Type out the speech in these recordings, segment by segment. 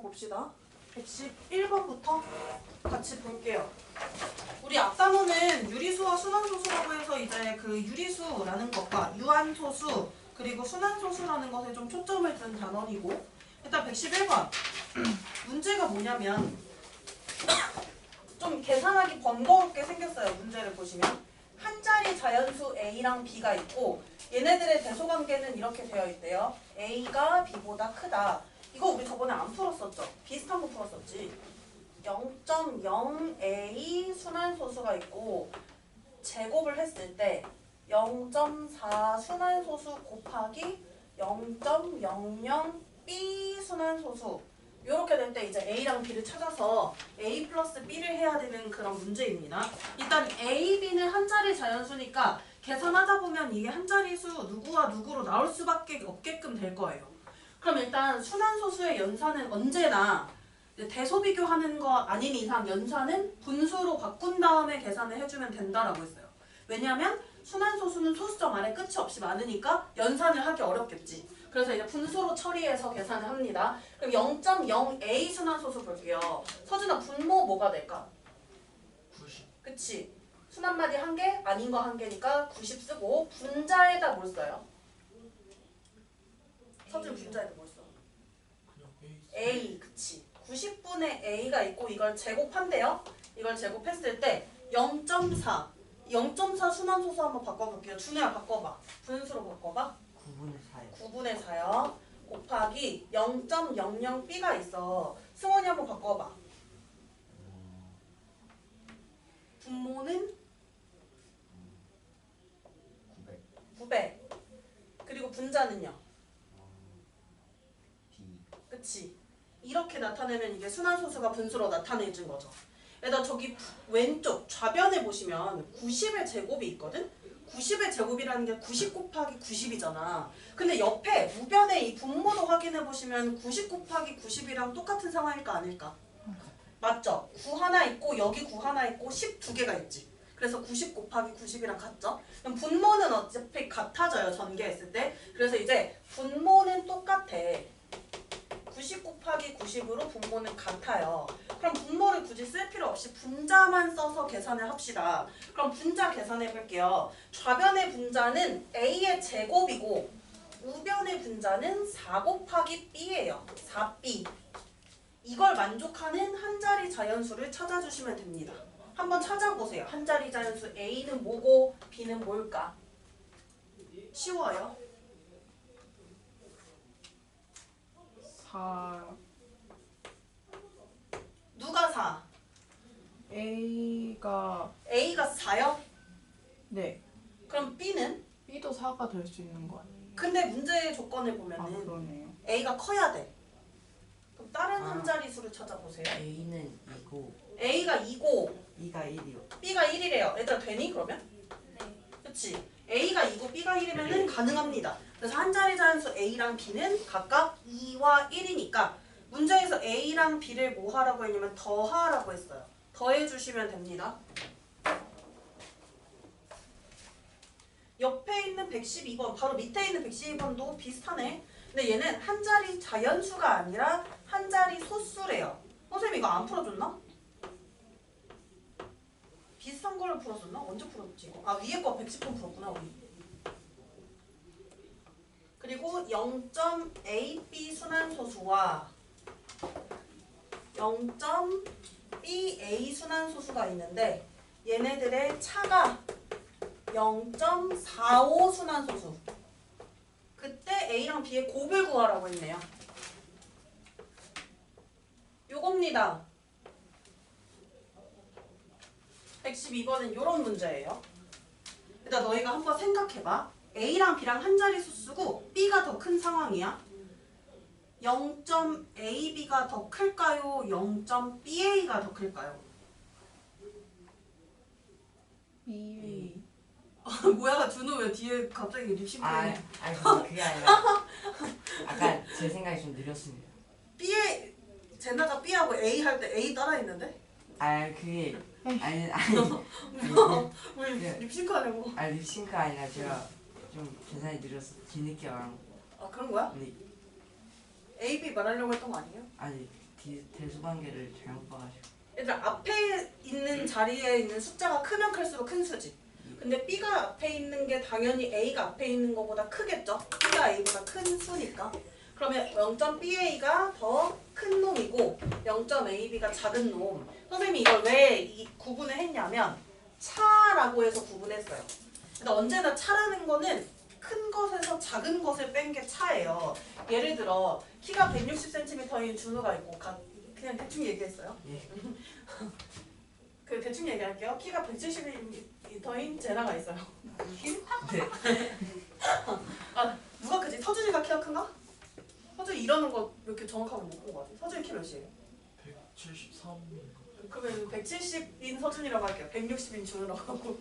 봅시다. 111번부터 같이 볼게요. 우리 앞단어는 유리수와 순환소수라고 해서 이제 그 유리수라는 것과 유한소수 그리고 순환소수라는 것에 좀 초점을 둔 단원이고, 일단 111번 문제가 뭐냐면 좀 계산하기 번거롭게 생겼어요. 문제를 보시면 한 자리 자연수 A랑 B가 있고 얘네들의 대소관계는 이렇게 되어 있대요. A가 B보다 크다. 이거 우리 저번에 안 풀었었죠? 비슷한 거 풀었었지. 0.0A 순환소수가 있고 제곱을 했을 때 0.4 순환소수 곱하기 0.00B 순환소수, 이렇게 될 때 이제 A랑 B를 찾아서 A 플러스 B를 해야 되는 그런 문제입니다. 일단 A, B는 한 자리 자연수니까 계산하다 보면 이게 한 자리수 누구와 누구로 나올 수밖에 없게끔 될 거예요. 그럼 일단 순환소수의 연산은 언제나 대소비교하는 거 아닌 이상 연산은 분수로 바꾼 다음에 계산을 해주면 된다라고 했어요. 왜냐하면 순환소수는 소수점 안에 끝이 없이 많으니까 연산을 하기 어렵겠지. 그래서 이제 분수로 처리해서 계산을 합니다. 그럼 0.0A 순환소수 볼게요. 서준아, 분모 뭐가 될까? 90. 그치? 순환마디 1개, 아닌 거 1개니까 90 쓰고, 분자에다 뭘 써요? 서준 분자에다 뭘 써? 그냥 A, 그치? 90분의 A가 있고 이걸 제곱한대요. 이걸 제곱했을 때 0.4 순환소수 한번 바꿔볼게요. 준우야 바꿔봐. 분수로 바꿔봐. 9분의 4요. 9분의 4요. 곱하기 0.00B가 있어. 승원이 한번 바꿔봐. 분모는 900. 그리고 분자는요? B. 그치? 이렇게 나타내면 이게 순환소수가 분수로 나타내진 거죠. 일단 저기 왼쪽 좌변에 보시면 90의 제곱이 있거든? 90의 제곱이라는 게 90 곱하기 90이잖아. 근데 옆에 우변에 이 분모도 확인해 보시면 90 곱하기 90이랑 똑같은 상황일까 아닐까? 맞죠? 9 하나 있고 여기 9 하나 있고 10 두 개가 있지. 그래서 90 곱하기 90이랑 같죠? 그럼 분모는 어차피 같아져요. 전개했을 때. 그래서 이제 분모는 똑같아. 90 곱하기 90으로 분모는 같아요. 그럼 분모를 굳이 쓸 필요 없이 분자만 써서 계산을 합시다. 그럼 분자 계산해 볼게요. 좌변의 분자는 A의 제곱이고 우변의 분자는 4 곱하기 B예요. 4B. 이걸 만족하는 한 자리 자연수를 찾아주시면 됩니다. 한번 찾아보세요. 한 자리 자연수 A는 뭐고 B는 뭘까? 쉬워요. 4 누가 4? A가 A가 4요? 네 그럼 B는? B도 4가 될 수 있는 거 아니에요? 근데 문제의 조건을 아 보면은 그러네요. A가 커야 돼. 그럼 다른 한 자리 수를 찾아보세요. A는 2고 A가 2고 B가 1이요. B가 1이래요. 얘들아 되니 그러면? 네. 그치? A가 2고 B가 1이면은 가능합니다. 그래서 한 자리 자연수 A랑 B는 각각 2와 1이니까 문제에서 A랑 B를 뭐 하라고 했냐면 더하라고 했어요. 더해주시면 됩니다. 옆에 있는 112번, 바로 밑에 있는 112번도 비슷하네. 근데 얘는 한 자리 자연수가 아니라 한 자리 소수래요. 선생님 이거 안 풀어줬나? 비슷한 걸 풀었었나? 언제 풀었지? 아 위에 거 110번 풀었구나 우리. 그리고 0.AB 순환소수와 0.BA 순환소수가 있는데 얘네들의 차가 0.45 순환소수. 그때 A랑 B의 곱을 구하라고 했네요. 요겁니다. 112번은 이런 문제예요. 일단 너희가 한번 생각해봐. A랑 B랑 한 자리 수수고 B가 더 큰 상황이야. 0.AB가 더 클까요? 0.BA가 더 클까요? B 뭐야 준호 왜 뒤에 갑자기 립싱크해? 아니 그게 아니라 아까 제 생각이 좀 느렸습니다. B에 제나가 B하고 A 할 때 A 따라 했는데? 그게 아니 왜 립싱크하냐고? 립싱크 아니라 제가 좀 계산이 느려서 뒤늦게 말한 거. 아 그런 거야? 근데 A, B 말하려고 했던 거 아니에요? 아니 대수관계를 잘못 봐가지고. 얘들아 앞에 있는 자리에 있는 숫자가 크면 클수록 큰 수지. 근데 B가 앞에 있는 게 당연히 A가 앞에 있는 것보다 크겠죠? B가 A보다 큰 수니까. 그러면 0.BA가 더 큰 놈이고 0.AB가 작은 놈. 선생님이 이걸 왜 이 구분을 했냐면 차라고 해서 구분했어요. 근데 언제나 차라는 거는 큰 것에서 작은 것을 뺀 게 차예요. 예를 들어 키가 160cm인 준우가 있고 그냥 대충 얘기했어요. 예. 그 대충 얘기할게요. 키가 170m인 제나가 있어요. 네. 아 누가 크지? 서준이가 키가 큰가? 서준이 이러는 거 이렇게 정확하게 못 본 거 같아. 서준이 키 몇이에요? 173인가? 그러면 170인 서준이라고 할게요. 160인 준우라고 하고.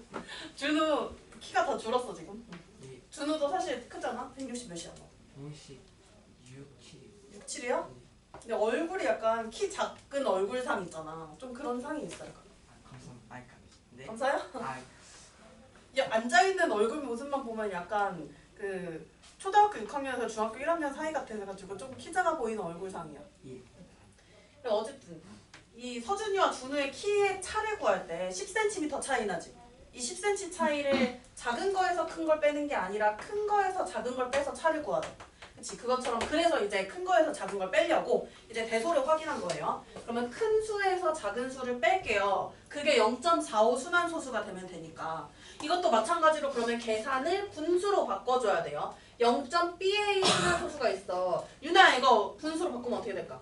준우 키가 더 줄었어 지금. 예. 준우도 사실 크잖아. 160 몇이야 너? 160, 67이요? 근데 얼굴이 약간 키 작은 얼굴상 있잖아. 좀 그런 상이 있어요. 감사합니다. 네. 감사해요? 아, 야, 앉아있는 얼굴 모습만 보면 약간 그 초등학교 6학년에서 중학교 1학년 사이 같아가지고 좀 키 작아 보이는 얼굴상이야. 예. 그래 어쨌든 이 서준이와 준우의 키의 차를 구할 때 10cm 차이 나지. 이 10cm 차이를 작은 거에서 큰 걸 빼는 게 아니라 큰 거에서 작은 걸 빼서 차를 구하라. 그치? 그것처럼 그래서 이제 큰 거에서 작은 걸 빼려고 이제 대소를 확인한 거예요. 그러면 큰 수에서 작은 수를 뺄게요. 그게 0.45 순환소수가 되면 되니까 이것도 마찬가지로 그러면 계산을 분수로 바꿔줘야 돼요. 0.BA 순환소수가 있어. 유나 이거 분수로 바꾸면 어떻게 될까?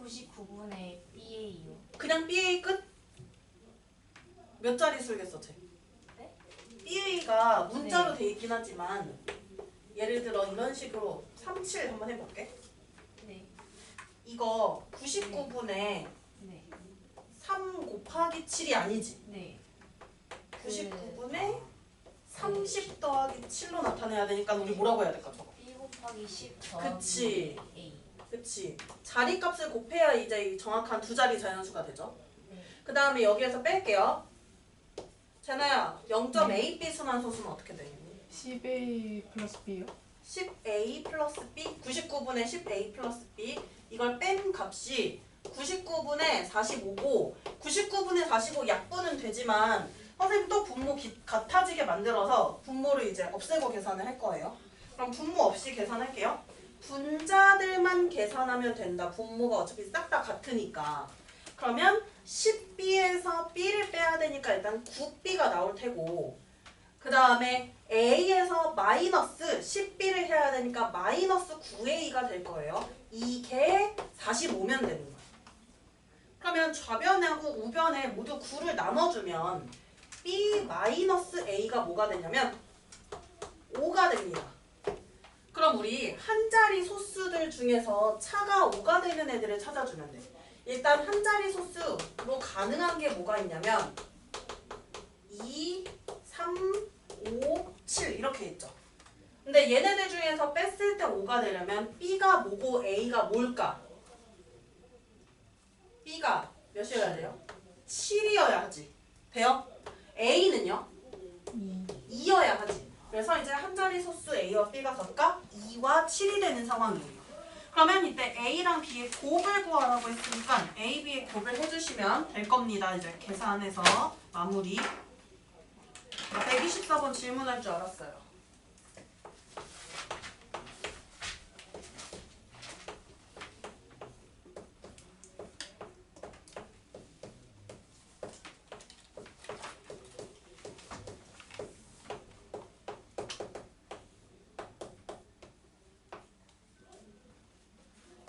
99분의 BA요. 그냥 BA 끝? 몇 자리 수겠어 쟤? 네? BA가 문자로 네. 돼 있긴 하지만 예를 들어 이런 식으로 37 한번 해볼게. 네. 이거 99분의 네. 3 곱하기 7이 아니지. 네. 99분의 30 더하기 7로 나타내야 되니까 우리 뭐라고 해야 될까 저거? B 곱하기 10 그치. 더하기 A. 그치. 자리값을 곱해야 이제 정확한 두 자리 자연수가 되죠. 네. 그 다음에 여기에서 뺄게요. 제나야 0.AB 순환소수는 어떻게 돼? 10A 플러스 B요? 10A 플러스 B 99분의 10A 플러스 B 이걸 뺀 값이 99분의 45고 99분의 45 약분은 되지만 선생님 또 분모 같아지게 만들어서 분모를 이제 없애고 계산을 할 거예요. 그럼 분모 없이 계산할게요. 분자들만 계산하면 된다. 분모가 어차피 싹 다 같으니까. 그러면 10B에서 B를 빼야 되니까 일단 9B가 나올 테고 그 다음에 A에서 마이너스 10B를 해야 되니까 마이너스 9A가 될 거예요. 이게 45면 되는 거예요. 그러면 좌변하고 우변에 모두 9를 나눠주면 B 마이너스 A가 뭐가 되냐면 5가 됩니다. 그럼 우리 한 자리 소수들 중에서 차가 5가 되는 애들을 찾아주면 돼. 일단 한 자리 소수로 가능한 게 뭐가 있냐면 2, 3, 5, 7 이렇게 있죠. 근데 얘네들 중에서 뺐을 때 5가 되려면 B가 뭐고 A가 뭘까? B가 몇이어야 돼요? 7이어야 하지. 돼요? A는요? 2여야 하지. 그래서 이제 한 자리 소수 A와 B가 각각 2와 7이 되는 상황이에요. 그러면 이때 A랑 B의 곱을 구하라고 했으니까 A, B의 곱을 해주시면 될 겁니다. 이제 계산해서 마무리. 124번 질문할 줄 알았어요.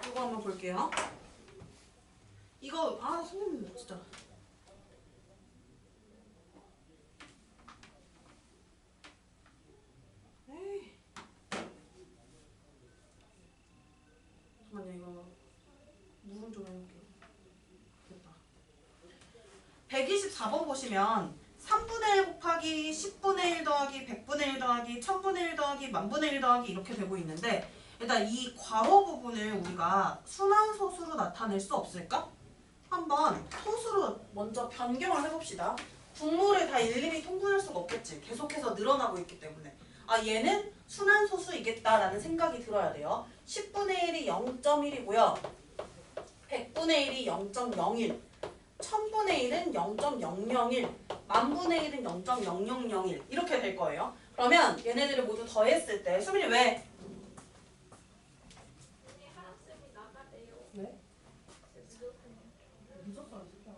이거 한번 볼게요. 이거 선생님 진짜. 에이. 잠깐만요 이거 물은 좀 해볼게요. 됐다. 124번 보시면 3분의 1 곱하기 10분의 1 더하기 100분의 1 더하기 1000분의 1 더하기 만분의 1 더하기 이렇게 되고 있는데 일단 이 괄호 부분을 우리가 순환소수로 나타낼 수 없을까? 한번 소수로 먼저 변경을 해봅시다. 분모를 다 일일이 통분할 수가 없겠지. 계속해서 늘어나고 있기 때문에. 얘는 순환소수이겠다라는 생각이 들어야 돼요. 10분의 1이 0.1이고요. 100분의 1이 0.01, 1000분의 1은 0.001, 만분의 1은 0.0001 이렇게 될 거예요. 그러면 얘네들을 모두 더했을 때 수민이 왜? 왜? 늦었어 이 새끼야.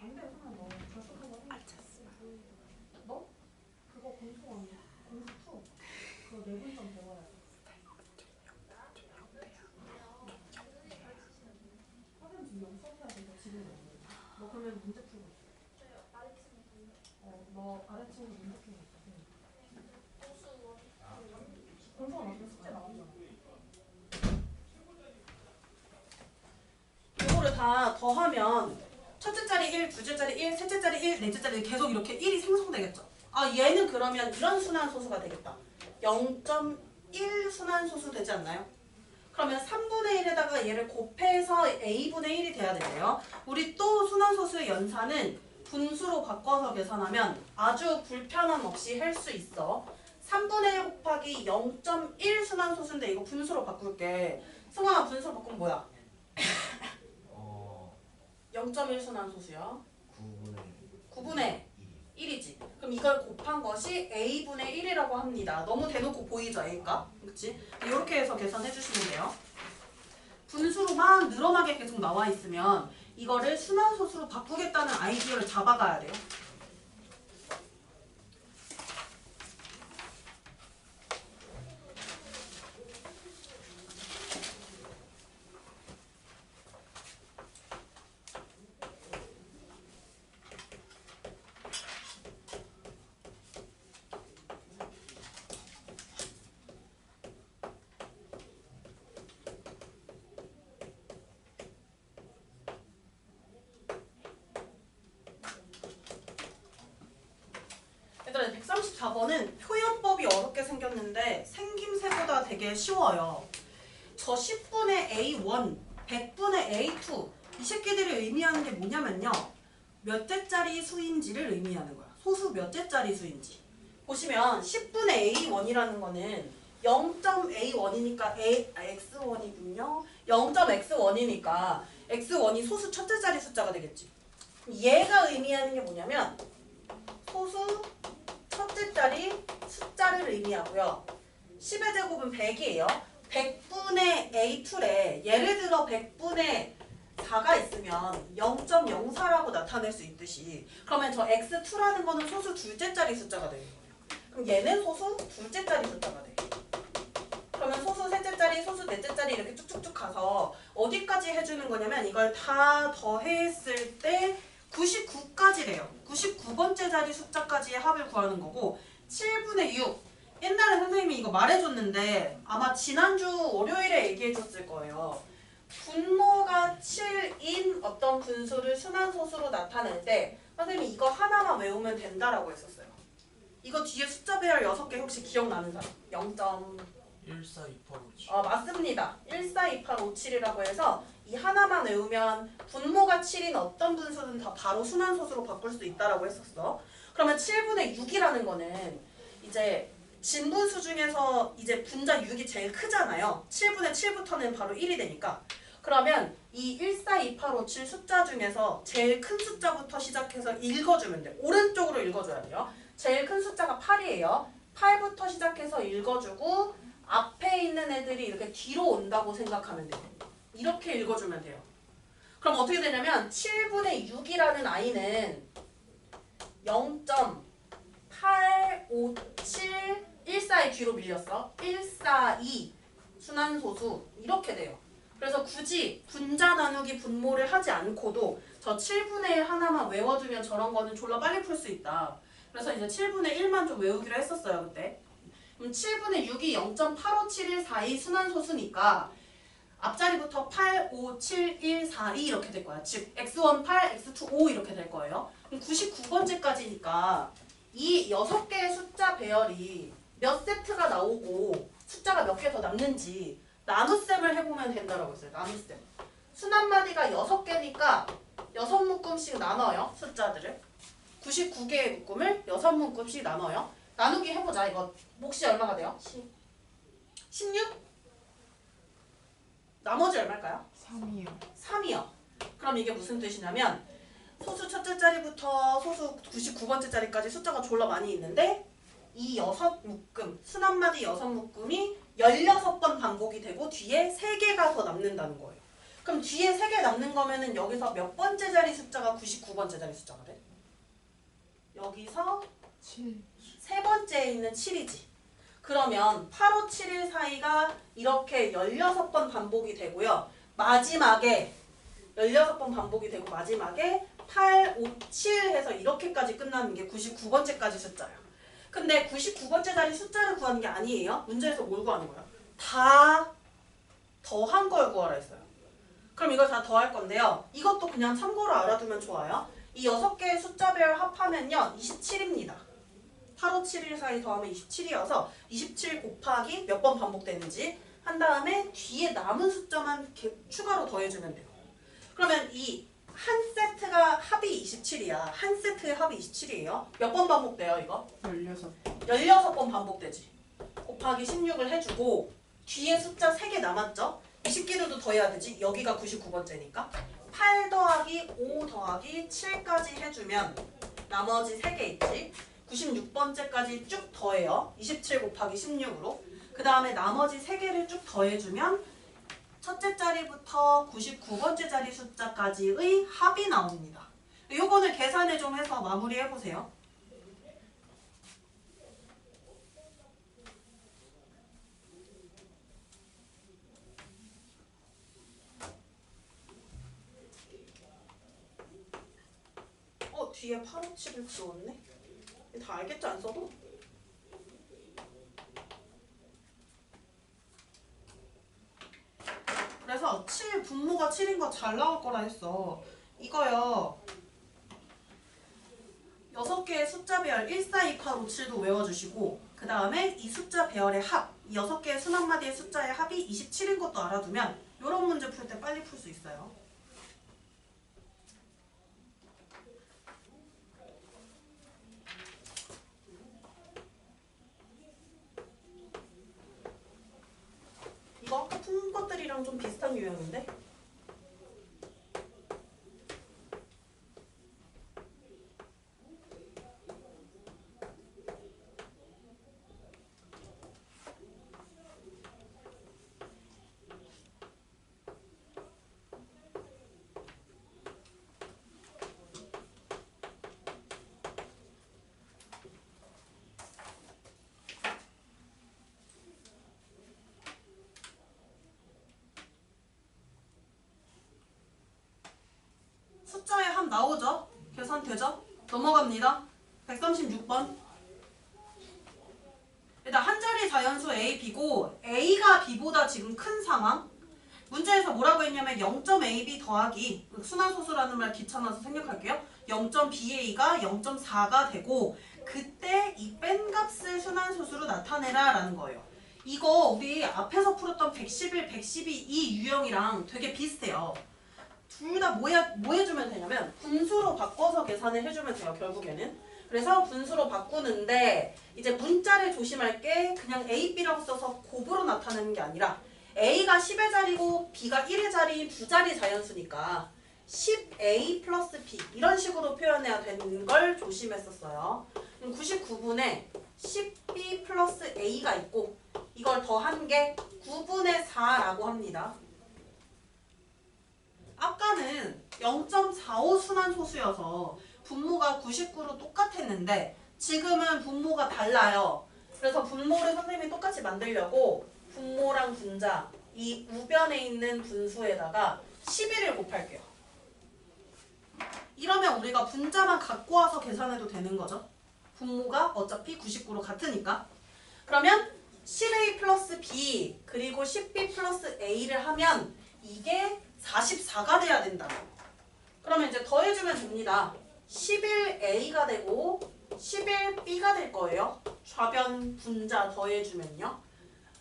안 돼, 수민아 너 벌써 그거 해. 너? 그거 공수 아니야? 공수 2. 그거 4분점 배워야 돼. 하긴 지금 연습해야 돼. 너 지금 너 그러면 문제 풀고 있어. 너 아래 친구 문제 풀고 있어. 공수가 나중에 숙제 나오잖아. 이거를 다 더하면 첫째 자리 1, 둘째 자리 1, 셋째 자리 1, 넷째 자리 계속 이렇게 1이 생성되겠죠. 아 얘는 그러면 이런 순환소수가 되겠다. 0.1 순환소수 되지 않나요? 그러면 3분의 1에다가 얘를 곱해서 a분의 1이 돼야 되네요. 우리 또 순환소수의 연산은 분수로 바꿔서 계산하면 아주 불편함 없이 할 수 있어. 3분의 1 곱하기 0.1 순환소수인데 이거 분수로 바꿀게. 승환아 분수로 바꾸면 뭐야? 0.1 순환소수야. 9분의 1이지. 그럼 이걸 곱한 것이 a분의 1이라고 합니다. 너무 대놓고 보이죠, a값? 그렇지? 이렇게 해서 계산해 주시면 돼요. 분수로 막 늘어나게 계속 나와 있으면 이거를 순환소수로 바꾸겠다는 아이디어를 잡아가야 돼요. 얘들아 134번은 표현법이 어렵게 생겼는데 생김새보다 되게 쉬워요. 저 10분의 A1, 100분의 A2 이 새끼들이 의미하는 게 뭐냐면요. 몇째짜리 수인지를 의미하는 거야. 소수 몇째짜리 수인지. 보시면 10분의 A1이라는 거는 0.A1이니까 X1이군요. 0.X1이니까 X1이 소수 첫째짜리 숫자가 되겠지. 얘가 의미하는 게 뭐냐면 소수 첫째짜리 숫자를 의미하고요. 10의 제곱은 100이에요. 100분의 A2래. 예를 들어 100분의 4가 있으면 0.04라고 나타낼 수 있듯이 그러면 저 X2라는 거는 소수 둘째짜리 숫자가 되는 거예요. 그럼 얘는 소수 둘째짜리 숫자가 돼. 그러면 소수 셋째짜리, 소수 넷째짜리 이렇게 쭉쭉쭉 가서 어디까지 해주는 거냐면 이걸 다 더했을 때 99까지래요. 99번째 자리 숫자까지의 합을 구하는 거고 7분의 6. 옛날에 선생님이 이거 말해줬는데 아마 지난주 월요일에 얘기해줬을 거예요. 분모가 7인 어떤 분수를 순환소수로 나타낼 때 선생님이 이거 하나만 외우면 된다라고 했었어요. 이거 뒤에 숫자 배열 6개 혹시 기억나는 사람? 0. 142857. 맞습니다. 142857이라고 해서 이 하나만 외우면 분모가 7인 어떤 분수든 다 바로 순환소수로 바꿀 수 있다라고 했었어. 그러면 7분의 6이라는 거는 이제 진분수 중에서 이제 분자 6이 제일 크잖아요. 7분의 7부터는 바로 1이 되니까. 그러면 이 142857 숫자 중에서 제일 큰 숫자부터 시작해서 읽어주면 돼. 오른쪽으로 읽어줘야 돼요. 제일 큰 숫자가 8이에요. 8부터 시작해서 읽어주고 앞에 있는 애들이 이렇게 뒤로 온다고 생각하면 돼요. 이렇게 읽어주면 돼요. 그럼 어떻게 되냐면 7분의 6이라는 아이는 0.857 142 뒤로 밀렸어. 142 순환소수 이렇게 돼요. 그래서 굳이 분자 나누기 분모를 하지 않고도 저 7분의 1 하나만 외워두면 저런 거는 졸라 빨리 풀 수 있다. 그래서 이제 7분의 1만 좀 외우기로 했었어요 그때. 그럼 7분의 6이 0.85714이 순환소수니까 앞자리부터 8, 5, 7, 1, 4, 2 이렇게 될 거야. 즉 x1 8, x2 5 이렇게 될 거예요. 그럼 99번째까지니까 이 6개의 숫자 배열이 몇 세트가 나오고 숫자가 몇 개 더 남는지 나눗셈을 해보면 된다라고 했어요. 나눗셈. 순환마디가 6개니까 6묶음씩 나눠요. 숫자들을. 99개의 묶음을 6묶음씩 나눠요. 나누기 해보자. 이거 몫이 얼마가 돼요? 16? 나머지 얼마일까요? 3이요. 3이요. 그럼 이게 무슨 뜻이냐면 소수 첫째 자리부터 소수 99번째 자리까지 숫자가 졸라 많이 있는데 이 6묶음, 순한마디 6묶음이 16번 반복이 되고 뒤에 3개가 더 남는다는 거예요. 그럼 뒤에 3개 남는 거면은 여기서 몇 번째 자리 숫자가 99번째 자리 숫자가 돼? 여기서 7. 세 번째에 있는 7이지. 그러면 8, 5, 7, 1 사이가 이렇게 16번 반복이 되고요. 마지막에 16번 반복이 되고 마지막에 8, 5, 7 해서 이렇게까지 끝나는 게 99번째까지 숫자예요. 근데 99번째 자리 숫자를 구하는 게 아니에요. 문제에서 뭘 구하는 거예요? 다 더한 걸 구하라 했어요. 그럼 이걸 다 더할 건데요. 이것도 그냥 참고로 알아두면 좋아요. 이 6개의 숫자별 합하면요. 27입니다. 8, 5, 7, 1 사이 더하면 27이어서 27 곱하기 몇 번 반복되는지 한 다음에 뒤에 남은 숫자만 추가로 더해주면 돼요. 그러면 이 한 세트가 합이 27이야. 한 세트의 합이 27이에요. 몇 번 반복돼요 이거? 16. 16번 반복되지. 곱하기 16을 해주고 뒤에 숫자 3개 남았죠? 20개도 더해야 되지. 여기가 99번째니까 8 더하기 5 더하기 7까지 해주면 나머지 3개 있지. 96번째까지 쭉 더해요. 27 곱하기 16으로. 그 다음에 나머지 3개를 쭉 더해주면 첫째 자리부터 99번째 자리 숫자까지의 합이 나옵니다. 요거는 계산을 좀 해서 마무리해보세요. 뒤에 8, 5, 7을 그었네. 다 알겠지 안 써도? 그래서 7 분모가 7인 거 잘 나올 거라 했어. 이거요. 6개의 숫자 배열 1, 4, 2, 8, 5, 7도 외워주시고 그 다음에 이 숫자 배열의 합, 이 6개의 순한마디의 숫자의 합이 27인 것도 알아두면 이런 문제 풀 때 빨리 풀 수 있어요. 이거 아까 푼 것들이랑 좀 비슷한 유형인데? 숫자의 합 나오죠? 계산되죠? 넘어갑니다. 136번. 일단 한 자리 자연수 A, B고 A가 B보다 지금 큰 상황. 문제에서 뭐라고 했냐면 0.AB 더하기 순환소수라는 말 귀찮아서 생략할게요. 0.BA가 0.4가 되고 그때 이 뺀 값을 순환소수로 나타내라 라는 거예요. 이거 우리 앞에서 풀었던 111, 112 이 유형이랑 되게 비슷해요. 둘 다 뭐 해주면 되냐면 분수로 바꿔서 계산을 해주면 돼요. 결국에는. 그래서 분수로 바꾸는데 이제 문자를 조심할 게 그냥 A, B라고 써서 곱으로 나타내는 게 아니라 A가 10의 자리고 B가 1의 자리인 두 자리 자연수니까 10A 플러스 B 이런 식으로 표현해야 되는 걸 조심했었어요. 99분에 10B 플러스 A가 있고 이걸 더한 게 9분의 4라고 합니다. 아까는 0.45 순환소수여서 분모가 99로 똑같았는데 지금은 분모가 달라요. 그래서 분모를 선생님이 똑같이 만들려고 분모랑 분자 이 우변에 있는 분수에다가 11을 곱할게요. 이러면 우리가 분자만 갖고 와서 계산해도 되는 거죠. 분모가 어차피 99로 같으니까. 그러면 10A 플러스 B 그리고 10B 플러스 A를 하면 이게 44가 돼야 된다. 그러면 이제 더해주면 됩니다. 11A가 되고 11B가 될 거예요. 좌변 분자 더해주면요.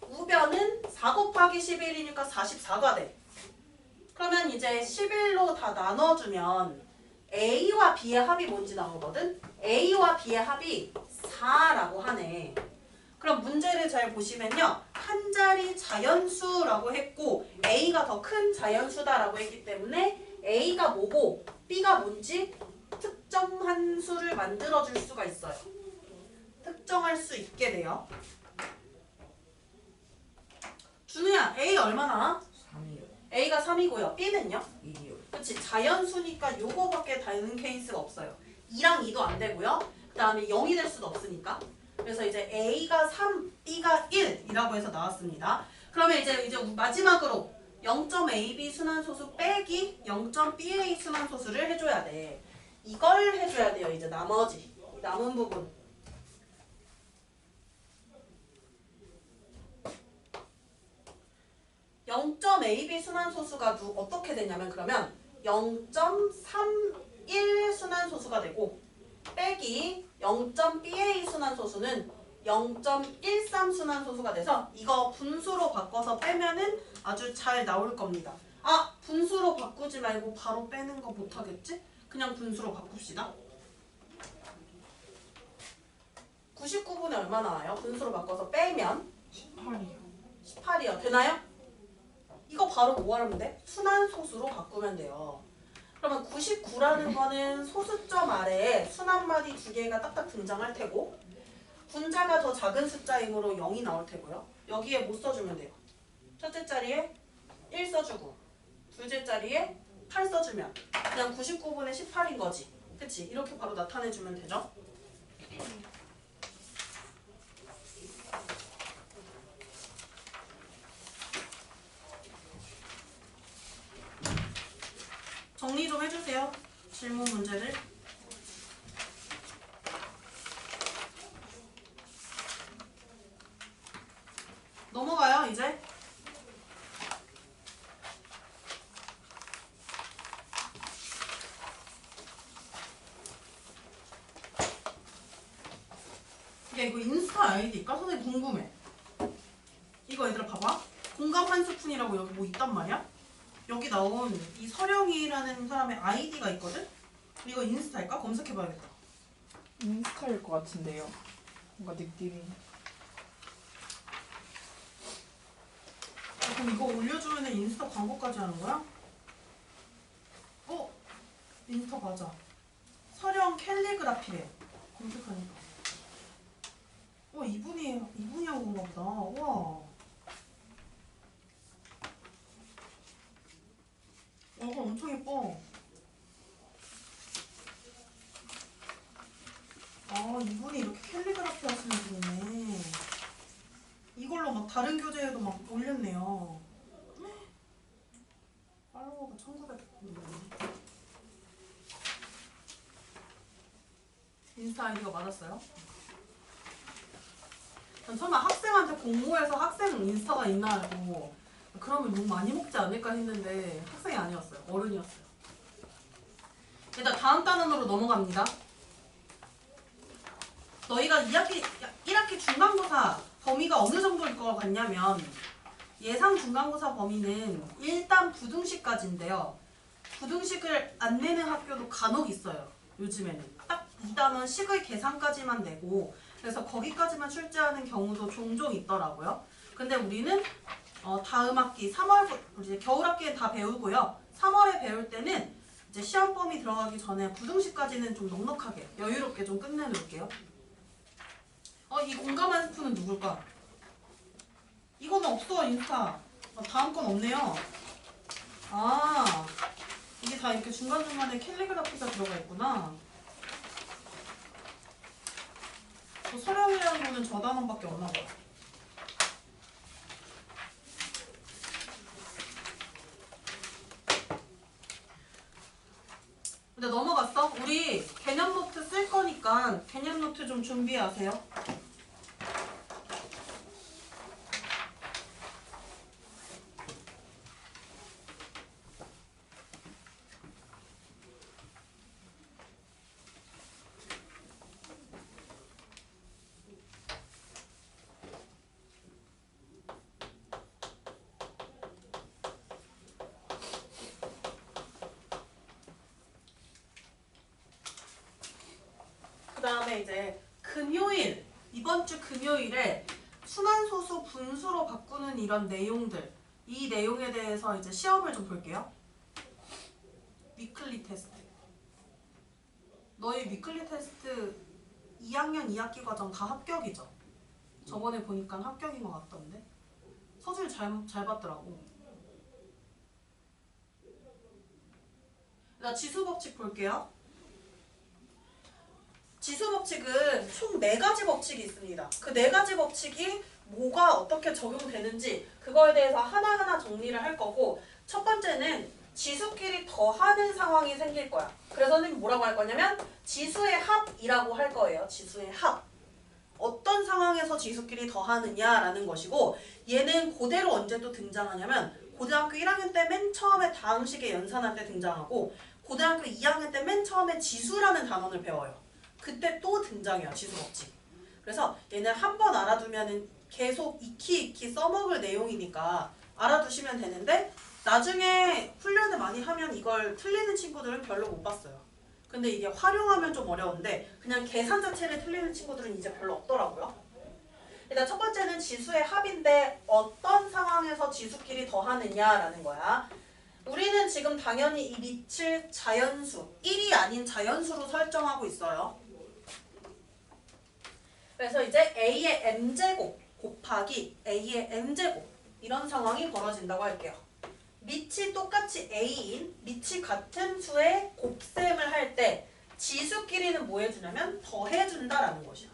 우변은 4 곱하기 11이니까 44가 돼. 그러면 이제 11로 다 나눠주면 A와 B의 합이 뭔지 나오거든? A와 B의 합이 4라고 하네. 그럼 문제를 잘 보시면요. 한 자리 자연수라고 했고 A가 더 큰 자연수다라고 했기 때문에 A가 뭐고 B가 뭔지 특정한 수를 만들어줄 수가 있어요. 특정할 수 있게 돼요. 준우야, A 얼마나? 3이요. A가 3이고요. B는요? 1이요. 그렇지. 자연수니까 요거밖에 다른 케이스가 없어요. 2랑 2도 안 되고요. 그 다음에 0이 될 수도 없으니까. 그래서 이제 A가 3, B가 1이라고 해서 나왔습니다. 그러면 이제 마지막으로 0.AB 순환소수 빼기 0.BA 순환소수를 해줘야 돼. 이걸 해줘야 돼요. 이제 나머지 남은 부분. (0.AB) 순환소수가 어떻게 되냐면 그러면 0.31 순환소수가 되고 빼기 0.BA 순환소수는 0.13 순환소수가 돼서 이거 분수로 바꿔서 빼면은 아주 잘 나올 겁니다. 아, 분수로 바꾸지 말고 바로 빼는 거 못하겠지? 그냥 분수로 바꿉시다. 99분에 얼마 나와요? 분수로 바꿔서 빼면 18이요. 18이요. 되나요? 이거 바로 뭐 하면 돼? 순환소수로 바꾸면 돼요. 그러면 99라는 거는 소수점 아래에 순환마디 두 개가 딱딱 등장할 테고 분자가 더 작은 숫자이므로 0이 나올 테고요. 여기에 뭐 써주면 돼요? 첫째 자리에 1 써주고 둘째 자리에 8 써주면 그냥 99분의 18인 거지. 그치? 이렇게 바로 나타내주면 되죠? 정리 좀 해주세요. 질문 문제를. 넘어가요, 이제. 야, 이거 인스타 아이디일까? 선생님 궁금해. 이거 얘들아 봐봐. 공감 한 스푼이라고 여기 뭐 있단 말이야? 여기 나온 이 서령이라는 사람의 아이디가 있거든? 이거 인스타일까? 검색해봐야겠다. 인스타일 것 같은데요. 뭔가 느낌이. 그럼 이거 올려주면 인스타 광고까지 하는 거야? 인스타 맞아. 서령 캘리그라피래. 검색하니까. 이분이 한 건가 보다. 우와. 얼굴 엄청 예뻐. 아, 이분이 이렇게 캘리그라피 하시는 분이네. 이걸로 막 다른 교재에도 막 올렸네요. 팔로워가 1900. 인스타 아이디가 맞았어요? 전 설마 학생한테 공모해서 학생 인스타가 있나 알고 그러면 욕 많이 먹지 않을까 했는데 학생이 아니었어요. 어른이었어요. 일단 다음 단원으로 넘어갑니다. 너희가 1학기 중간고사 범위가 어느 정도일 것 같냐면 예상 중간고사 범위는 일단 부등식까지인데요. 부등식을 안 내는 학교도 간혹 있어요. 요즘에는. 딱 2단원 식의 계산까지만 내고 그래서 거기까지만 출제하는 경우도 종종 있더라고요. 근데 우리는 다음 학기 3월 이제 겨울 학기에 다 배우고요. 3월에 배울 때는 이제 시험 범위 들어가기 전에 부등식까지는 좀 넉넉하게 여유롭게 좀 끝내놓을게요. 이 공감한 스푼은 누굴까? 이거는 없어 인스타. 다음 건 없네요. 아, 이게 다 이렇게 중간중간에 캘리그라피가 들어가 있구나. 서령이라는 거는 저 단원밖에 없나 봐. 근데 넘어갔어? 우리 개념 노트 쓸 거니까 개념 노트 좀 준비하세요. 그 다음에 이제 금요일 이번 주 금요일에 순환소수 분수로 바꾸는 이런 내용들, 이 내용에 대해서 이제 시험을 좀 볼게요. 위클리 테스트. 너희 위클리 테스트 2학년 2학기 과정 다 합격이죠? 저번에 보니까 합격인 것 같던데. 서술 잘 봤더라고. 나 지수법칙 볼게요. 지수법칙은 총 4가지 법칙이 있습니다. 그 4가지 법칙이 뭐가 어떻게 적용되는지 그거에 대해서 하나하나 정리를 할 거고, 첫 번째는 지수끼리 더하는 상황이 생길 거야. 그래서 선생님이 뭐라고 할 거냐면 지수의 합이라고 할 거예요. 지수의 합. 어떤 상황에서 지수끼리 더하느냐라는 것이고, 얘는 그대로 언제 또 등장하냐면 고등학교 1학년 때 맨 처음에 다항식의 연산할 때 등장하고, 고등학교 2학년 때 맨 처음에 지수라는 단원을 배워요. 그때 또 등장해요. 지수법칙. 그래서 얘는 한 번 알아두면은 계속 익히 써먹을 내용이니까 알아두시면 되는데, 나중에 훈련을 많이 하면 이걸 틀리는 친구들은 별로 못 봤어요. 근데 이게 활용하면 좀 어려운데 그냥 계산 자체를 틀리는 친구들은 이제 별로 없더라고요. 일단 첫 번째는 지수의 합인데 어떤 상황에서 지수끼리 더하느냐라는 거야. 우리는 지금 당연히 이 밑을 자연수, 1이 아닌 자연수로 설정하고 있어요. 그래서 이제 a의 m제곱 곱하기 a의 m제곱, 이런 상황이 벌어진다고 할게요. 밑이 똑같이 a인, 밑이 같은 수의 곱셈을 할 때 지수끼리는 뭐 해주냐면 더해준다라는 것이야.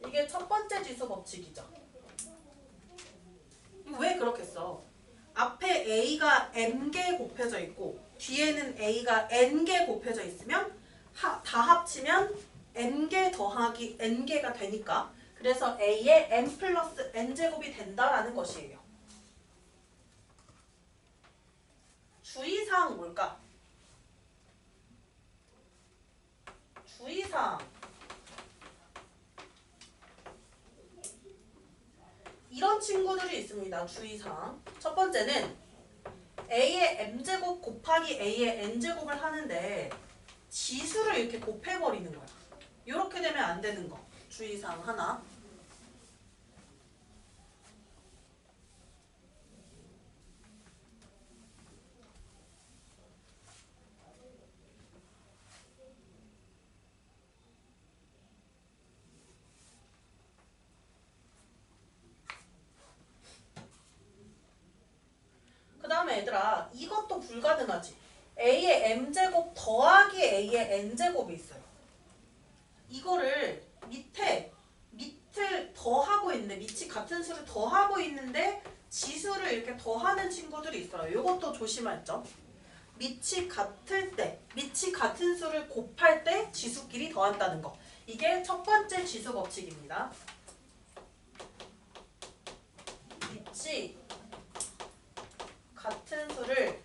이게 첫 번째 지수 법칙이죠. 왜 그렇게 써? 앞에 a가 m개 곱해져 있고 뒤에는 a가 n개 곱해져 있으면 다 합치면 n개 더하기 n개가 되니까, 그래서 a의 n 플러스 n제곱이 된다라는 것이에요. 주의사항 뭘까? 주의사항. 이런 친구들이 있습니다. 주의사항. 첫 번째는 a의 m제곱 곱하기 a의 n제곱을 하는데 지수를 이렇게 곱해버리는 거야. 이렇게 되면 안 되는 거. 주의사항 하나. 그 다음에 얘들아, 이것도 불가능하지. a의 m제곱 더하기 a의 n제곱이 있어요. 이거를 밑을 더하고 있는데, 밑이 같은 수를 더하고 있는데 지수를 이렇게 더하는 친구들이 있어요. 이것도 조심할 점. 밑이 같을 때, 밑이 같은 수를 곱할 때 지수끼리 더한다는 거. 이게 첫 번째 지수 법칙입니다. 밑이 같은 수를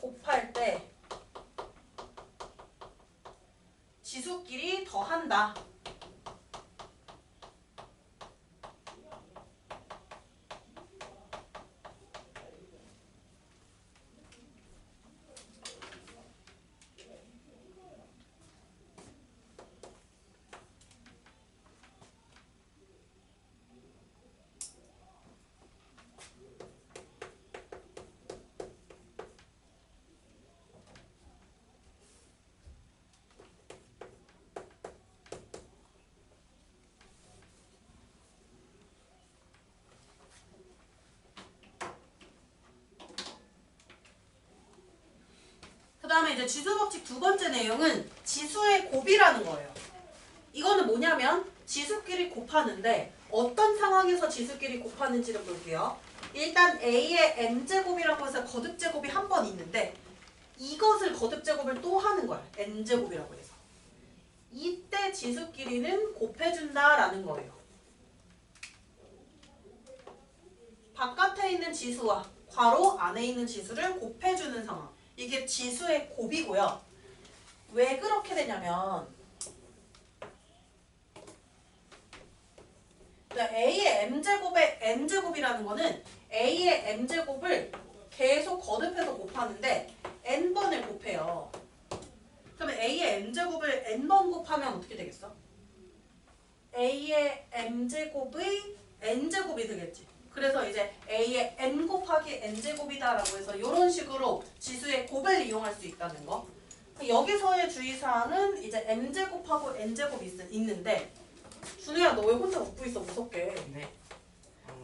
곱할 때 지수끼리 더한다. 그 다음에 이제 지수법칙 두 번째 내용은 지수의 곱이라는 거예요. 이거는 뭐냐면 지수끼리 곱하는데 어떤 상황에서 지수끼리 곱하는지를 볼게요. 일단 a의 m제곱이라고 해서 거듭제곱이 한 번 있는데 이것을 거듭제곱을 또 하는 거야. n제곱이라고 해서. 이때 지수끼리는 곱해준다라는 거예요. 바깥에 있는 지수와 괄호 안에 있는 지수를 곱해주는 상황. 이게 지수의 곱이고요. 왜 그렇게 되냐면 a의 m제곱의 n제곱이라는 거는 a의 m제곱을 계속 거듭해서 곱하는데 n번을 곱해요. 그러면 A의 m제곱을 n번 곱하면 어떻게 되겠어? A의 m제곱의 n제곱이 되겠지. 그래서 이제 A의 n 곱하기 n제곱이다라고 해서 이런 식으로 지수의 곱을 이용할 수 있다는 거. 여기서의 주의사항은 이제 m제곱하고 n제곱이 있는데 준우야 너 왜 혼자 웃고 있어 무섭게. 네.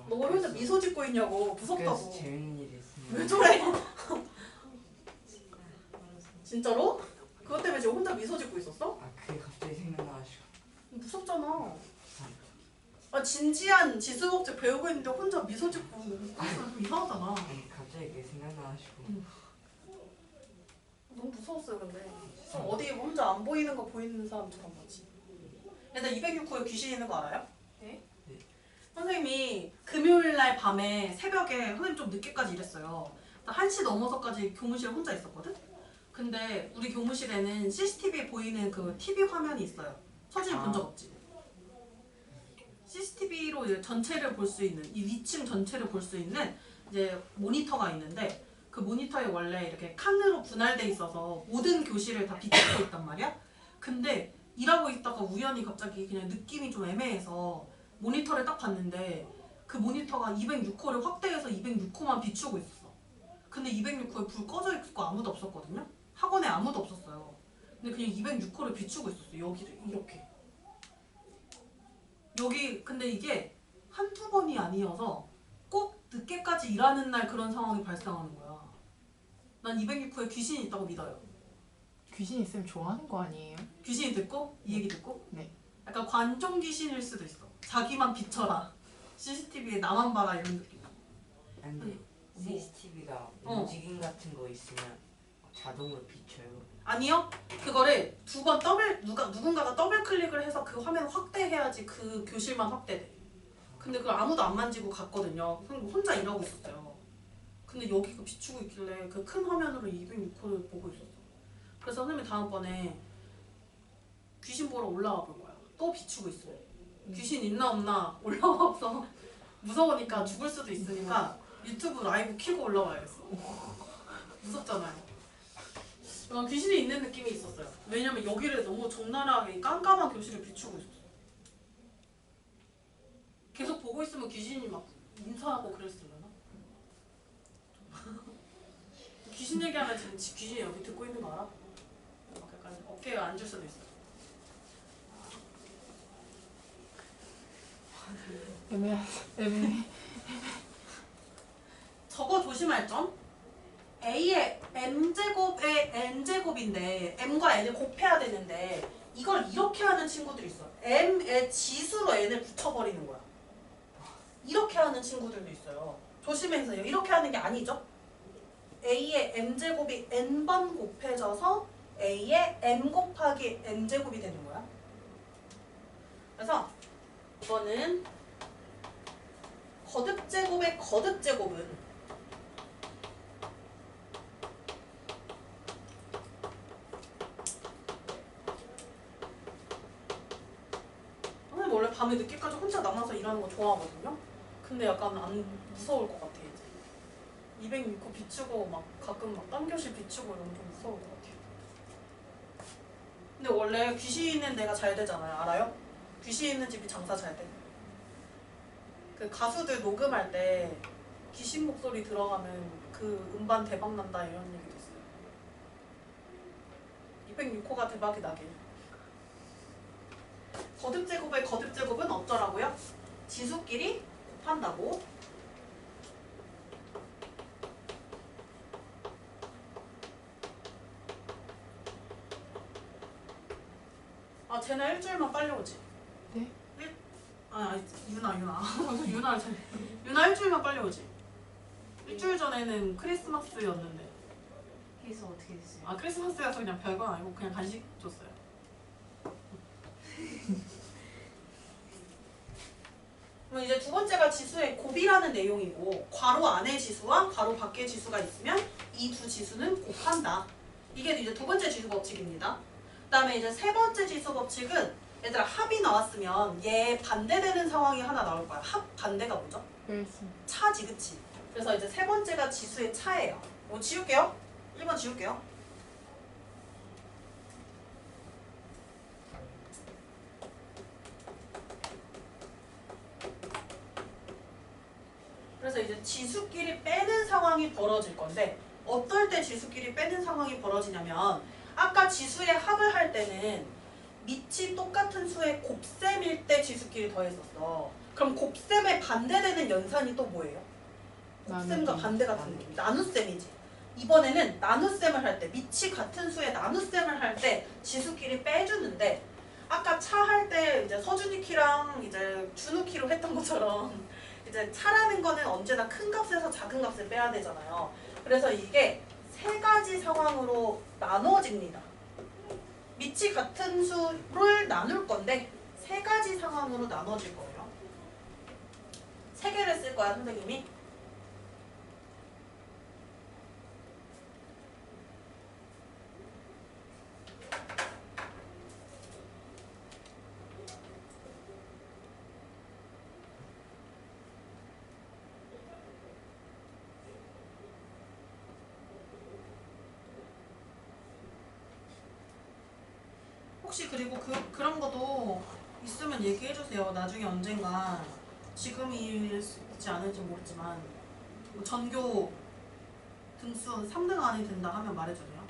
너 왜 혼자 미소 짓고 있냐고. 무섭다고. 그래서 재밌는 일이 있습니다. 왜 저래? 진짜로? 그것 때문에 지금 혼자 미소 짓고 있었어? 아 그게 갑자기 생각나가지고. 무섭잖아. 아 진지한 지수법칙 배우고 있는데 혼자 미소 짓고 좀 이상하잖아. 아니 갑자기 그게 생각나가지고. 너무 무서웠어요 근데. 어디 혼자 안 보이는 거 보이는 사람처럼 하지. 일단 206호에 귀신 있는 거 알아요? 네? 네. 선생님이 금요일날 밤에 새벽에 선생님 좀 늦게까지 일했어요. 1시 넘어서까지 교무실에 혼자 있었거든? 근데 우리 교무실에는 CCTV 보이는 그 TV 화면이 있어요. 서준이 본 적 없지? CCTV로 이제 전체를 볼 수 있는, 이 위층 전체를 볼 수 있는 이제 모니터가 있는데 그 모니터에 원래 이렇게 칸으로 분할돼 있어서 모든 교실을 다 비추고 있단 말이야? 근데 일하고 있다가 우연히 갑자기 그냥 느낌이 좀 애매해서 모니터를 딱 봤는데 그 모니터가 206호를 확대해서 206호만 비추고 있었어. 근데 206호에 불 꺼져 있고 아무도 없었거든요? 학원에 아무도 없었어요. 근데 그냥 206호를 비추고 있었어. 여기를 이렇게. 여기 근데 이게 한두 번이 아니어서 꼭 늦게까지 일하는 날 그런 상황이 발생하는 거야. 난 206호에 귀신이 있다고 믿어요. 귀신 있으면 좋아하는 거 아니에요? 귀신이 듣고 이 얘기 듣고 네. 약간 관종 귀신일 수도 있어. 자기만 비춰라. CCTV에 나만 봐라 이런 느낌. 근데 CCTV가 움직임 같은 거 있으면 자동으로 비춰요. 아니요. 그거를 두 번 누군가가 더블 클릭을 해서 그 화면 확대해야지 그 교실만 확대돼. 근데 그걸 아무도 안 만지고 갔거든요. 혼자 일하고 있었어요. 근데 여기가 비추고 있길래 그 큰 화면으로 206호를 보고 있었어. 그래서 선생님이 다음번에 귀신 보러 올라와 볼 거야. 또 비추고 있어요. 귀신 있나 없나 올라와서 무서우니까 죽을 수도 있으니까 유튜브 라이브 켜고 올라와야겠어. 무섭잖아요. 귀신이 있는 느낌이 있었어요. 왜냐면 여기를 너무 적나라하게 깜깜한 교실을 비추고 있었어. 계속 보고 있으면 귀신이 막 인사하고 그랬으려나? 귀신 얘기하면 지금 귀신이 여기 듣고 있는 거 알아? 막 약간 어깨에 앉을 수도 있어. 애매해. 저거 조심할 점? A의 m제곱의 n제곱인데 m과 n을 곱해야 되는데 이걸 이렇게 하는 친구들이 있어. m의 지수로 n을 붙여버리는 거야. 이렇게 하는 친구들도 있어요. 조심해서요. 이렇게 하는 게 아니죠. A의 m제곱이 n번 곱해져서 A의 m 곱하기 n제곱이 되는 거야. 그래서 이거는 거듭제곱의 거듭제곱은 원래 밤에 늦게까지 혼자 남아서 일하는 거 좋아하거든요. 근데 약간 안 무서울 것 같아 이제. 206호 비추고 막 가끔 막 딴 교실 비추고 이러면 좀 무서울 것 같아요. 근데 원래 귀신 있는 데가 잘 되잖아요. 알아요? 귀신 있는 집이 장사 잘 돼. 그 가수들 녹음할 때 귀신 목소리 들어가면 그 음반 대박 난다 이런 얘기도 있어요. 206호가 대박이 나게. 거듭제곱의 거듭제곱은 어쩌라고요? 지수끼리 곱한다고. 아 쟤네 일주일만 빨리 오지. 네? 아니 유나 유나 일주일만 빨리 오지. 일주일 전에는 크리스마스였는데. 그래서 어떻게 됐어요? 아 크리스마스여서 그냥 별건 아니고 그냥 간식 줬어요. 그럼 이제 두 번째가 지수의 곱이라는 내용이고 괄호 안에 지수와 괄호 밖에 지수가 있으면 이 두 지수는 곱한다. 이게 이제 두 번째 지수 법칙입니다. 그다음에 이제 세 번째 지수 법칙은 얘들아 합이 나왔으면 얘 반대되는 상황이 하나 나올 거야. 합 반대가 뭐죠? 열심. 차지 그치? 그래서 이제 세 번째가 지수의 차예요. 지울게요. 1번 지울게요. 지수끼리 빼는 상황이 벌어질 건데 어떨 때 지수끼리 빼는 상황이 벌어지냐면 아까 지수의 합을 할 때는 밑이 똑같은 수의 곱셈일 때 지수끼리 더했었어. 그럼 곱셈에 반대되는 연산이 또 뭐예요? 곱셈과 나누기. 반대 같은 느낌. 나눗셈이지. 이번에는 나눗셈을 할 때, 밑이 같은 수의 나눗셈을 할 때 지수끼리 빼주는데 아까 차 할 때 이제 서준이 키랑 이제 준우 키로 했던 것처럼 이제 차라는 거는 언제나 큰 값에서 작은 값을 빼야 되잖아요. 그래서 이게 세 가지 상황으로 나눠집니다. 밑이 같은 수를 나눌 건데 세 가지 상황으로 나눠질 거예요. 세 개를 쓸 거야, 선생님이. 혹시 그리고 그런 것도 있으면 얘기해 주세요. 나중에 언젠가 지금일지 않을지 모르지만 뭐 전교 등수 3등 안에 든다 하면 말해주세요.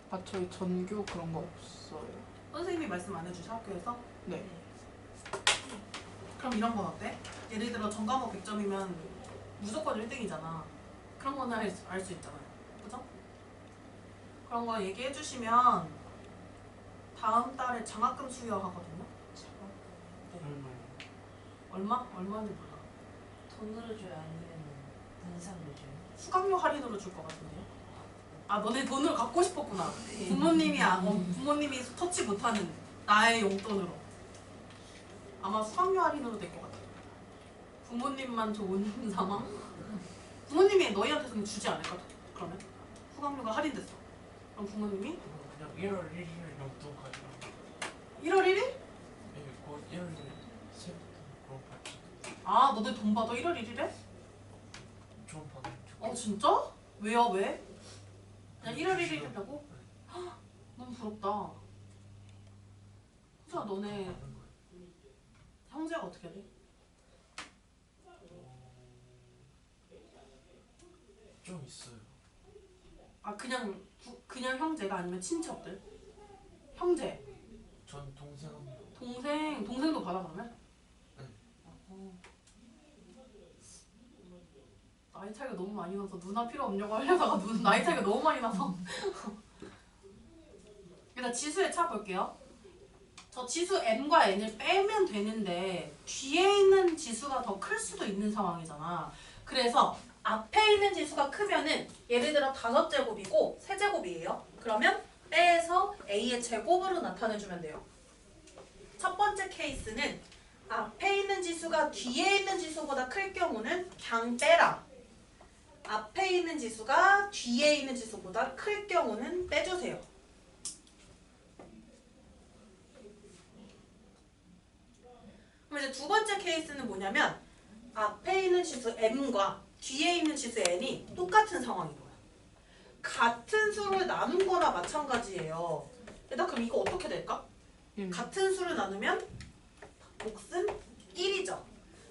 아 저희 전교 그런 거 없어요. 선생님이 말씀 안 해주셔 학교에서? 네. 그럼 이런 건 어때? 예를 들어 전과목 100점이면 무조건 1등이잖아. 그런 거는 알 수 있잖아요. 그죠? 그런 거 얘기해 주시면 다음 달에 장학금 수여하거든요. 얼마? 얼마인지 몰라. 돈으로 줘요 아니면 문상으로 줘요? 수강료 할인으로 줄 것 같은데요? 아 너네 돈을 갖고 싶었구나. 부모님이 부모님이 터치 못하는 나의 용돈으로. 아마 수강료 할인으로 될 것 같아. 부모님만 좋은 상황? 부모님이 너희한테서는 주지 않을까? 그러면 수강료가 할인됐어. 그럼 부모님이 그냥 1월 1일 용돈 가지고 1월 1일? 네, 곧 1월 1일 새부터 그런 받지. 아 너네 돈 받아 1월 1일에? 좀 받으면 어 진짜? 왜요 왜? 그냥 1월 1일이라고? 너무 부럽다. 진짜 너네 형제가 어떻게 돼? 좀 있어요. 아 그냥 형제가 아니면 친척들? 형제. 전 동생합니다. 동생도 받아 그러면? 네. 나이 차이가 너무 많이 나서 누나 필요 없냐고 하려다가 나이 차이가 너무 많이 나서. 일단 지수의 차 볼게요. 저 지수 m과 n을 빼면 되는데 뒤에 있는 지수가 더 클 수도 있는 상황이잖아. 그래서 앞에 있는 지수가 크면은 예를 들어 5제곱이고 3제곱이에요. 그러면 빼서 a의 제곱으로 나타내주면 돼요. 첫 번째 케이스는 앞에 있는 지수가 뒤에 있는 지수보다 클 경우는 그냥 빼라. 앞에 있는 지수가 뒤에 있는 지수보다 클 경우는 빼주세요. 그럼 이제 두 번째 케이스는 뭐냐면 앞에 있는 지수 m과 뒤에 있는 지수 n이 똑같은 상황인 거야. 같은 수를 나눈 거나 마찬가지예요. 일단 그럼 이거 어떻게 될까? 같은 수를 나누면 몫은 1이죠.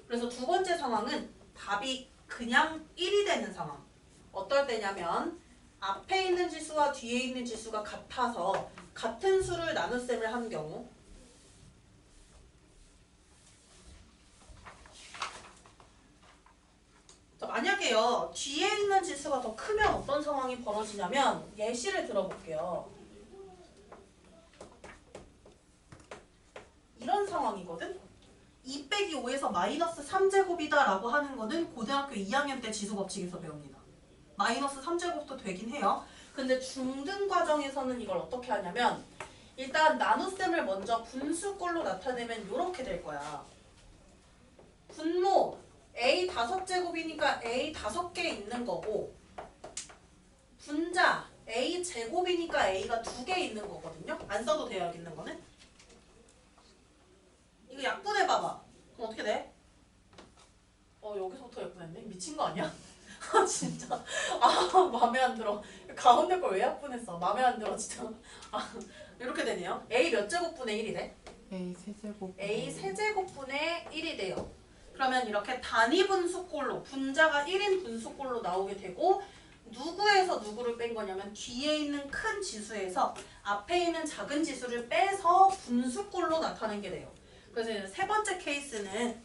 그래서 두 번째 상황은 답이 그냥 1이 되는 상황. 어떨 때냐면 앞에 있는 지수와 뒤에 있는 지수가 같아서 같은 수를 나눗셈을 한 경우 만약에요 뒤에 있는 지수가 더 크면 어떤 상황이 벌어지냐면 예시를 들어볼게요. 이런 상황이거든. 2 빼기 5에서 마이너스 3제곱이다 라고 하는 거는 고등학교 2학년 때 지수법칙에서 배웁니다. 마이너스 3제곱도 되긴 해요. 근데 중등 과정에서는 이걸 어떻게 하냐면 일단 나눗셈을 먼저 분수꼴로 나타내면 이렇게 될 거야. 분모 a 5제곱이니까 a 5개 있는 거고 분자 a 제곱이니까 a가 2개 있는 거거든요. 안 써도 돼요 여기 있는 거는. 이거 약분해봐봐. 그럼 어떻게 돼? 여기서부터 약분했네? 미친 거 아니야? 아 진짜 맘에 안 들어. 가운데 걸 왜 약분했어? 맘에 안 들어 진짜. 이렇게 되네요. a 몇 제곱분의 1이 돼? A 세제곱. a 세제곱분의 1이 돼요. 그러면 이렇게 단위 분수꼴로 분자가 1인 분수꼴로 나오게 되고 누구에서 누구를 뺀 거냐면 뒤에 있는 큰 지수에서 앞에 있는 작은 지수를 빼서 분수꼴로 나타낸 게 돼요. 그래서 이제 세 번째 케이스는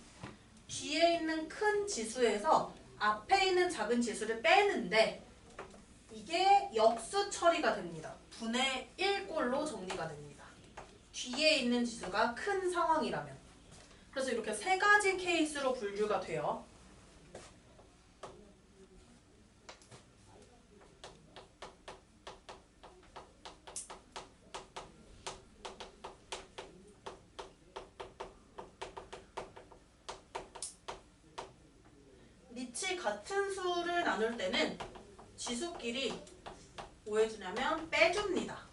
뒤에 있는 큰 지수에서 앞에 있는 작은 지수를 빼는데 이게 역수 처리가 됩니다. 분의 1꼴로 정리가 됩니다. 뒤에 있는 지수가 큰 상황이라면. 그래서 이렇게 세 가지 케이스로 분류가 돼요. 밑이 같은 수를 나눌 때는 지수끼리 뭐 해주냐면 빼줍니다.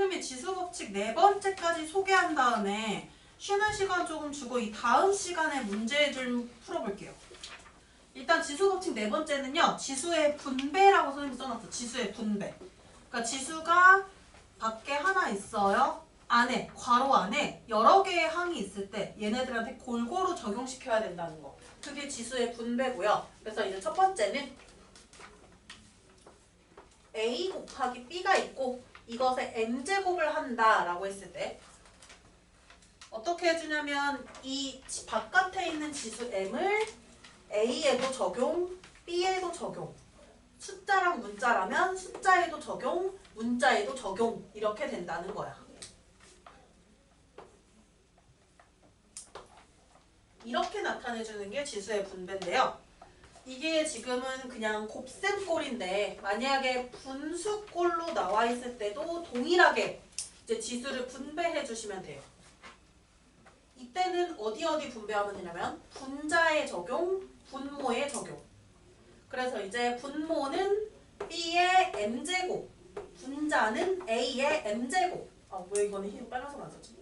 선생님이 지수 법칙 네 번째까지 소개한 다음에 쉬는 시간 조금 주고 이 다음 시간에 문제 좀 풀어볼게요. 일단 지수 법칙 네 번째는요. 지수의 분배라고 선생님이 써놨어. 지수의 분배. 그러니까 지수가 밖에 하나 있어요. 안에, 괄호 안에 여러 개의 항이 있을 때 얘네들한테 골고루 적용시켜야 된다는 거. 그게 지수의 분배고요. 그래서 이제 첫 번째는 A 곱하기 B가 있고 이것에 m제곱을 한다라고 했을 때 어떻게 해주냐면 이 바깥에 있는 지수 m을 A에도 적용, B에도 적용, 숫자랑 문자라면 숫자에도 적용, 문자에도 적용 이렇게 된다는 거야. 이렇게 나타내주는 게 지수의 분배인데요. 이게 지금은 그냥 곱셈꼴인데 만약에 분수꼴로 나와 있을 때도 동일하게 이제 지수를 분배해 주시면 돼요. 이때는 어디 분배하면 되냐면 분자에 적용, 분모에 적용. 그래서 이제 분모는 B의 m제곱, 분자는 A의 m제곱. 아, 왜 이거는 흰 빨간색 안 썼지?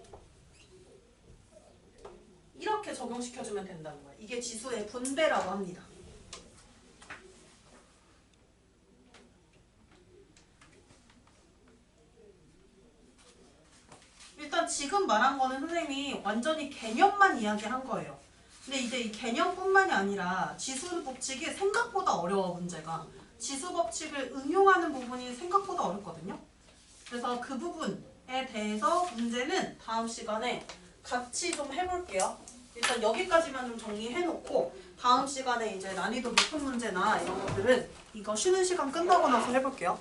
이렇게 적용시켜주면 된다는 거예요. 이게 지수의 분배라고 합니다. 일단 지금 말한 거는 선생님이 완전히 개념만 이야기한 거예요. 근데 이제 이 개념뿐만이 아니라 지수 법칙이 생각보다 어려워, 문제가. 지수 법칙을 응용하는 부분이 생각보다 어렵거든요. 그래서 그 부분에 대해서 문제는 다음 시간에 같이 좀 해볼게요. 일단 여기까지만 좀 정리해놓고 다음 시간에 이제 난이도 높은 문제나 이런 것들은 이거 쉬는 시간 끝나고 나서 해볼게요.